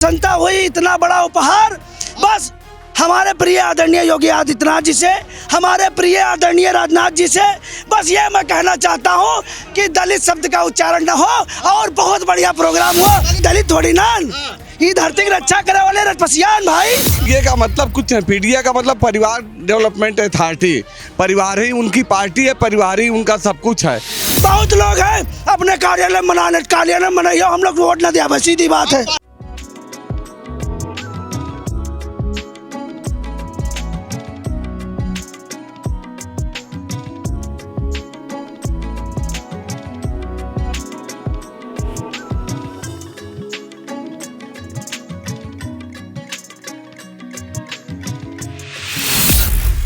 संता हुई इतना बड़ा उपहार बस हमारे प्रिय आदरणीय योगी आदित्यनाथ जी से, हमारे प्रिय आदरणीय राजनाथ जी से बस ये मैं कहना चाहता हूँ कि दलित शब्द का उच्चारण न हो और बहुत बढ़िया प्रोग्राम हो। दलित थोड़ी ना, ये धरती की रक्षा करे वाले रजपसियान भाई। ये का मतलब कुछ है, पीडीए का मतलब परिवार डेवलपमेंट अथॉरिटी, परिवार ही उनकी पार्टी है, परिवार ही उनका सब कुछ है। बहुत लोग हैं अपने कार्यालय मनाइए, हम लोग वोट न दिया, बस सीधी बात है।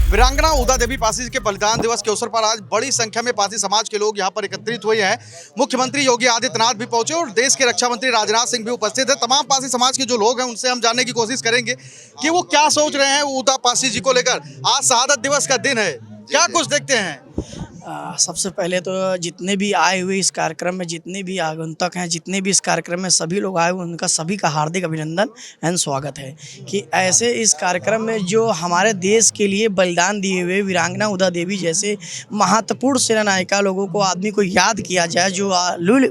वीरांगना उदा देवी पासी के बलिदान दिवस के अवसर पर आज बड़ी संख्या में पासी समाज के लोग यहां पर एकत्रित हुए हैं। मुख्यमंत्री योगी आदित्यनाथ भी पहुंचे और देश के रक्षा मंत्री राजनाथ सिंह भी उपस्थित है। तमाम पासी समाज के जो लोग हैं उनसे हम जानने की कोशिश करेंगे कि वो क्या सोच रहे हैं उदा पासी जी को लेकर। आज शहादत दिवस का दिन है, क्या कुछ देखते हैं? सबसे पहले तो जितने भी आए हुए इस कार्यक्रम में, जितने भी आगंतुक हैं, जितने भी इस कार्यक्रम में सभी लोग आए हुए, उनका सभी का हार्दिक अभिनंदन एंड स्वागत है कि ऐसे इस कार्यक्रम में जो हमारे देश के लिए बलिदान दिए हुए वीरांगना उदा देवी जैसे महत्वपूर्ण सेनानायिका लोगों को, आदमी को याद किया जाए जो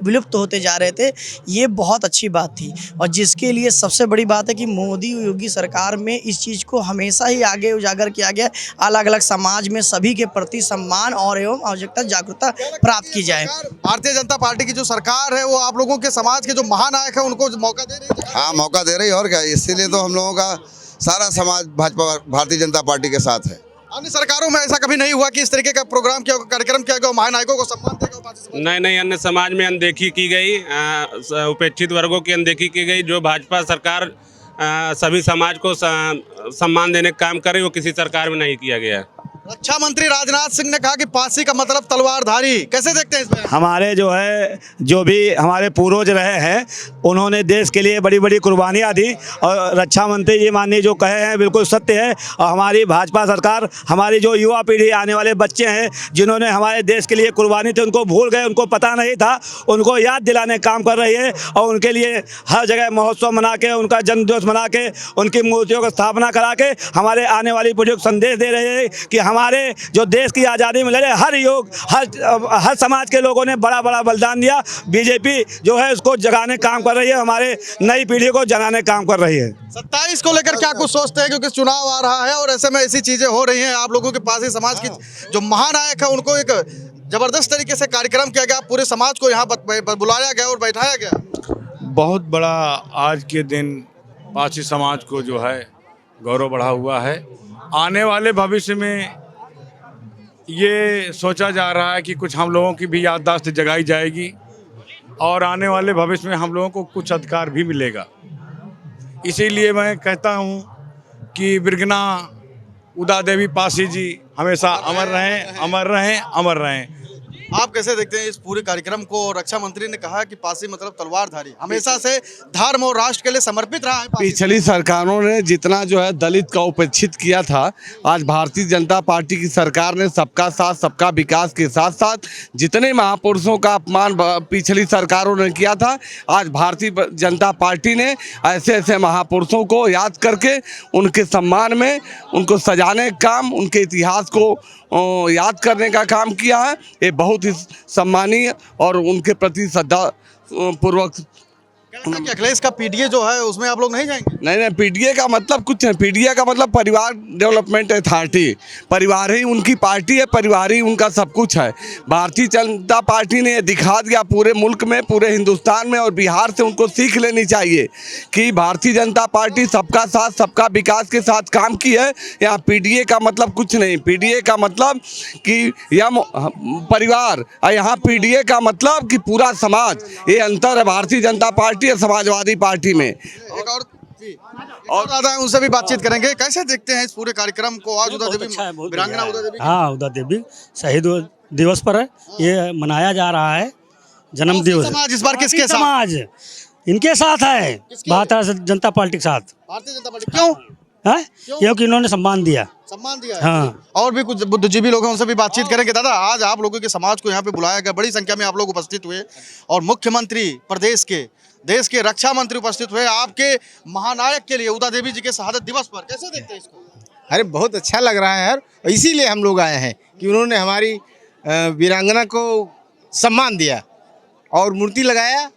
विलुप्त होते जा रहे थे, ये बहुत अच्छी बात थी। और जिसके लिए सबसे बड़ी बात है कि मोदी योगी सरकार में इस चीज़ को हमेशा ही आगे उजागर किया गया, अलग अलग समाज में सभी के प्रति सम्मान और एवं आवश्यकता जागरूकता प्राप्त की जाए। भारतीय जनता पार्टी की जो सरकार है वो आप लोगों के समाज के जो महानायक है उनको मौका दे रही है। हाँ, मौका दे रही है और क्या, इसीलिए तो हम लोगों का सारा समाज भाजपा भारतीय जनता पार्टी के साथ है। अन्य सरकारों में ऐसा कभी नहीं हुआ कि इस तरीके का प्रोग्राम किया, कार्यक्रम किया गया, महानायकों को सम्मान देगा? नहीं, अन्य समाज में अनदेखी की गई, उपेक्षित वर्गों की अनदेखी की गई। जो भाजपा सरकार सभी समाज को सम्मान देने का काम करे वो किसी सरकार में नहीं किया गया। रक्षा मंत्री राजनाथ सिंह ने कहा कि पासी का मतलब तलवारधारी, कैसे देखते हैं इसमें? हमारे जो भी हमारे पूर्वज रहे हैं उन्होंने देश के लिए बड़ी बड़ी कुर्बानियाँ दी और रक्षा मंत्री जी माननीय जो कहे हैं बिल्कुल सत्य है। और हमारी भाजपा सरकार, हमारी जो युवा पीढ़ी, आने वाले बच्चे हैं जिन्होंने हमारे देश के लिए कुर्बानी थी, उनको भूल गए, उनको पता नहीं था, उनको याद दिलाने का काम कर रही है। और उनके लिए हर जगह महोत्सव मना के, उनका जन्मदिवस मना के, उनकी मूर्तियों की स्थापना करा के हमारे आने वाली पीढ़ी को संदेश दे रहे हैं कि हमारे जो देश की आज़ादी में लड़े हर समाज के लोगों ने बड़ा बड़ा बलिदान दिया। बीजेपी जो है उसको जगाने काम कर रही है, हमारे नई पीढ़ी को जगाने काम कर रही है। 27 को लेकर क्या कुछ सोचते हैं, क्योंकि चुनाव आ रहा है और ऐसे में ऐसी चीजें हो रही हैं। आप लोगों के पास ही समाज की जो महानायक है उनको एक जबरदस्त तरीके से कार्यक्रम किया गया, पूरे समाज को यहाँ बुलाया गया और बैठाया गया। बहुत बड़ा आज के दिन पासी समाज को जो है गौरव बढ़ा हुआ है। आने वाले भविष्य में ये सोचा जा रहा है कि कुछ हम लोगों की भी याददाश्त जगाई जाएगी और आने वाले भविष्य में हम लोगों को कुछ अधिकार भी मिलेगा। इसीलिए मैं कहता हूँ कि वीरांगना उदा देवी पासी जी हमेशा अमर रहें, अमर रहें, अमर रहें। आप कैसे देखते हैं इस पूरे कार्यक्रम को? रक्षा मंत्री ने कहा कि पासी मतलब तलवारधारी, हमेशा से धर्म और राष्ट्र के लिए समर्पित रहा है। पिछली सरकारों ने जितना जो है दलित का उपेक्षित किया था, आज भारतीय जनता पार्टी की सरकार ने सबका साथ सबका विकास के साथ साथ जितने महापुरुषों का अपमान पिछली सरकारों ने किया था, आज भारतीय जनता पार्टी ने ऐसे ऐसे महापुरुषों को याद करके उनके सम्मान में उनको सजाने का काम, उनके इतिहास को याद करने का काम किया है। ये बहुत ही सम्मानीय और उनके प्रति श्रद्धा पूर्वक। अखिलेश का पीडीए जो है उसमें आप लोग नहीं जाएंगे? नहीं, पीडीए का मतलब कुछ है, पीडीए का मतलब परिवार डेवलपमेंट अथॉरिटी, परिवार ही उनकी पार्टी है, परिवार ही उनका सब कुछ है। भारतीय जनता पार्टी ने दिखा दिया पूरे मुल्क में, पूरे हिंदुस्तान में, और बिहार से उनको सीख लेनी चाहिए कि भारतीय जनता पार्टी सबका साथ सबका विकास के साथ काम की है। यहाँ पीडीए का मतलब कुछ नहीं, पीडीए का मतलब कि यह परिवार, यहाँ पीडीए का मतलब कि पूरा समाज। ये अंतर है भारतीय जनता पार्टी और समाजवादी पार्टी में। एक और दादा है, उनसे भी बातचीत करेंगे। कैसे देखते हैं इस पूरे कार्यक्रम को? आज उदा देवी, वीरांगना उदा देवी, हाँ, उदा देवी शहीद दिवस पर है, ये मनाया जा रहा है जन्म दिवस। समाज इस बार किसके साथ? समाज इनके साथ है, भारतीय जनता पार्टी के साथ। भारतीय जनता पार्टी क्यों? है क्योंकि इन्होंने सम्मान दिया। सम्मान दिया है। हाँ। और भी कुछ बुद्धिजीवी लोग हैं, उनसे भी बातचीत करेंगे। दादा, आज आप लोगों के समाज को यहाँ पे बुलाया गया, बड़ी संख्या में आप लोग उपस्थित हुए और मुख्यमंत्री प्रदेश के देश के रक्षा मंत्री उपस्थित हुए आपके महानायक के लिए उदा देवी जी के शहादत दिवस पर, कैसे देखते हैं इसको? अरे बहुत अच्छा लग रहा है यार, इसीलिए हम लोग आए हैं कि उन्होंने हमारी वीरांगना को सम्मान दिया और मूर्ति लगाया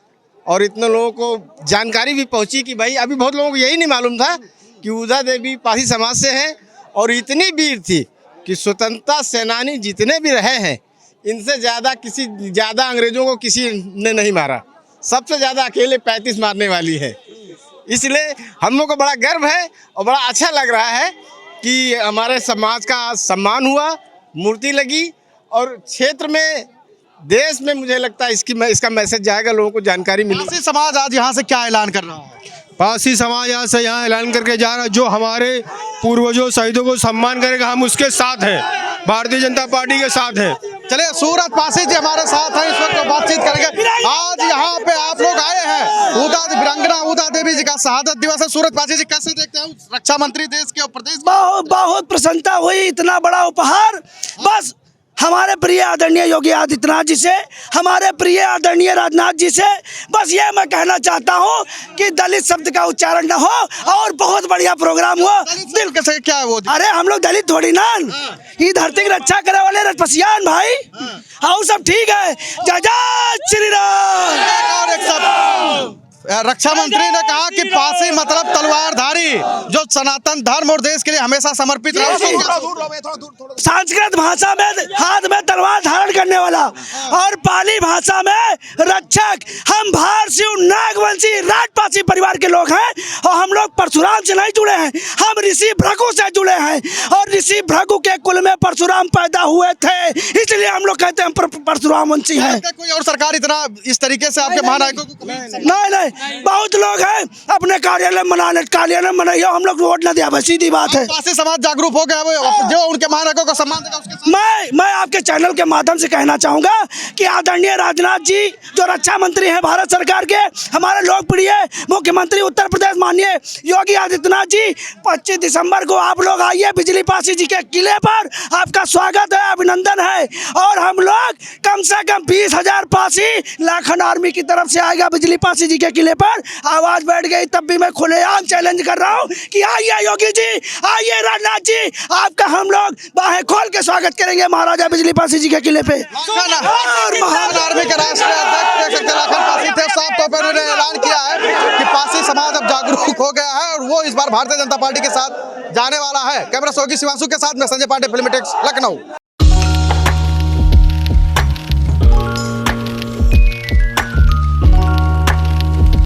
और इतने लोगों को जानकारी भी पहुंची कि भाई अभी बहुत लोगों को यही नहीं मालूम था कि उदा देवी पासी समाज से हैं और इतनी वीर थी कि स्वतंत्रता सेनानी जितने भी रहे हैं इनसे ज़्यादा अंग्रेज़ों को किसी ने नहीं मारा, सबसे ज़्यादा अकेले 35 मारने वाली है। इसलिए हम लोग को बड़ा गर्व है और बड़ा अच्छा लग रहा है कि हमारे समाज का सम्मान हुआ, मूर्ति लगी और क्षेत्र में देश में मुझे लगता है इसका मैसेज जाएगा, लोगों को जानकारी मिलेगी। पासी समाज आज यहाँ से क्या ऐलान कर रहा है? पासी समाज आज से यहाँ ऐलान करके जा रहा है, जो हमारे पूर्वजों शहीदों को सम्मान करेगा हम उसके साथ हैं, भारतीय जनता पार्टी के साथ हैं। चलिए, सूरज पासी जी हमारे साथ हैं, इस वक्त बातचीत करेंगे। आज यहाँ पे आप लोग आए हैं, वीरांगना उदा देवी जी का शहादत दिवस है। सूरज पासी जी, कैसे देखते हैं रक्षा मंत्री देश के और प्रदेश? बहुत प्रसन्नता हुई, इतना बड़ा उपहार बस हमारे प्रिय आदरणीय योगी आदित्यनाथ जी से, हमारे प्रिय आदरणीय राजनाथ जी से बस ये मैं कहना चाहता हूँ कि दलित शब्द का उच्चारण न हो और बहुत बढ़िया प्रोग्राम हुआ। दिल कैसे क्या है वो? अरे हम लोग दलित थोड़ी ना, ये धरती की रक्षा करे वाले रजपसियान भाई, हाँ सब ठीक है। जय जय श्री राम। और एक सब रक्षा मंत्री ने कहा कि पासी मतलब तलवारधारी, जो सनातन धर्म और देश के लिए हमेशा समर्पित रहा। संस्कृत भाषा में हाथ में तलवार धारण करने वाला और पाली भाषा में रक्षक। हम भारसी नागवंशी राजपासी परिवार के लोग हैं और हम लोग परशुराम से नहीं जुड़े हैं, हम ऋषि भृगु से जुड़े हैं और ऋषि भृगु के कुल में परशुराम पैदा हुए थे, इसलिए हम लोग कहते हैं परशुराम वंशी है। कोई और सरकार इतना इस तरीके से आपके महानायकों को नहीं, बहुत लोग हैं अपने कार्यालय मनाइए, हम लोग वोट न दिया, सीधी बात है। पासी समाज जागरूक हो गया, जो उनके महानायकों को सम्मान देगा उसके मैं आपके चैनल के माध्यम से कहना चाहूंगा कि आदरणीय राजनाथ जी जो रक्षा मंत्री हैं भारत सरकार के, हमारे लोकप्रिय मुख्यमंत्री उत्तर प्रदेश माननीय योगी आदित्यनाथ जी, 25 दिसंबर को आप लोग आइए बिजली पासी जी के किले पर, आपका स्वागत है, अभिनंदन है। और हम लोग कम से कम 20,000 पासी लाखन आर्मी की तरफ से आएगा बिजली पासी जी के किले पर। आवाज बैठ गई तब भी मैं खुलेआम चैलेंज कर रहा हूँ कि आइए योगी जी, आइए राजनाथ जी, आपका हम लोग बाहें खोल के स्वागत करेंगे महाराजा बिजली पासी जी के किले पे। और महान आर्मी के राष्ट्रीय अध्यक्ष लाखन पासी थे, साफ तौर पर उन्होंने ऐलान किया है कि पासी समाज अब जागरूक हो गया है और वो इस बार भारतीय जनता पार्टी के साथ जाने वाला है। कैमरा सहयोगी शिवांशु के साथ मैं संजय पांडे, फिल्मी टेक्स, लखनऊ।